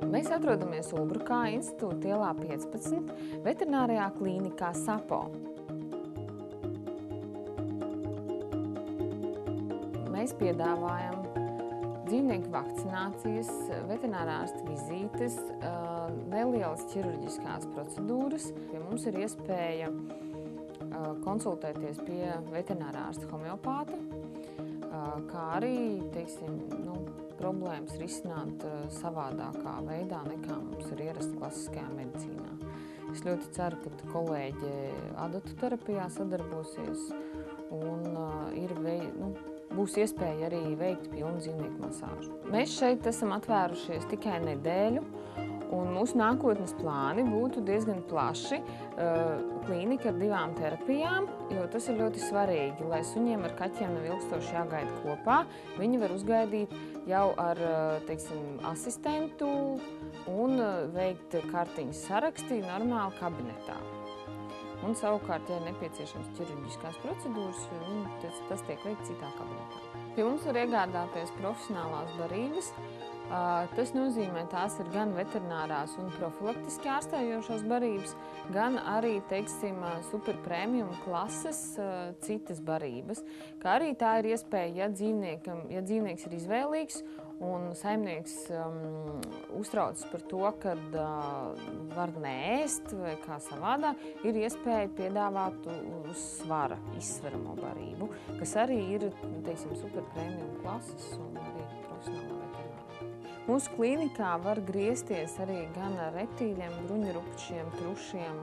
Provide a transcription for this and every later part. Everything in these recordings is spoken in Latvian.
Mēs atrodamies Ulbrukā, Institūta ielā 15, veterinārijā klīnikā SAPO. Mēs piedāvājam dzīvnieku vakcinācijas, veterinārārsta vizītes, nelielas ķirurģiskās procedūras. Mums ir iespēja konsultēties pie veterinārārsta homeopāta, kā arī, problēmas risināt savādākā veidā, nekā mums ir ierasta klasiskajā medicīnā. Es ļoti ceru, ka kolēģe adatu terapijā sadarbosies un būs iespēja arī veikt pilnu dzīvnieku masāžu. Mēs šeit esam atvērušies tikai nedēļu, un mūsu nākotnes plāni būtu diezgan plaši. Klīnika ar 2 terapijām, jo tas ir ļoti svarīgi, lai suņiem ar kaķiem nav ilgstoši jāgaida kopā. Viņi var uzgaidīt jau ar, asistentu un veikt kartiņas sarakstī normāli kabinetā. Un savukārt, ja ir nepieciešams ķirurģiskās procedūras, tas tiek veikts citā kabinetā. Pie mums var iegādāties profesionālās barības. Tas nozīmē, tās ir gan veterinārās un profilaktiski ārstējošās barības, gan arī, superprēmijuma klases citas barības. Kā arī tā ir iespēja, ja dzīvnieks ir izvēlīgs un saimnieks uztraucas par to, kad var neēst vai kā savādā, ir iespēja piedāvāt uz svara izsveramo barību, kas arī ir, superprēmijuma klases un arī profesionālā veterinārā. Mūsu klīnikā var griezties arī gan ar reptīļiem, bruņurupčiem, trušiem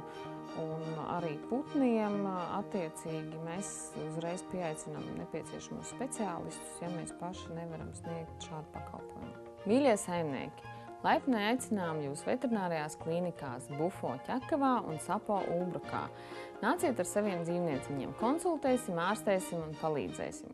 un arī putniem. Attiecīgi mēs uzreiz pieaicinām nepieciešamos speciālistus, ja mēs paši nevaram sniegt šādu pakalpojumu. Mīļie saimnieki, laipni aicinām jūs veterinārijās klīnikās Bufo Ķekavā un SAPO Ulbrukā. Nāciet ar saviem dzīvnieciņiem, konsultēsim, ārstēsim un palīdzēsim.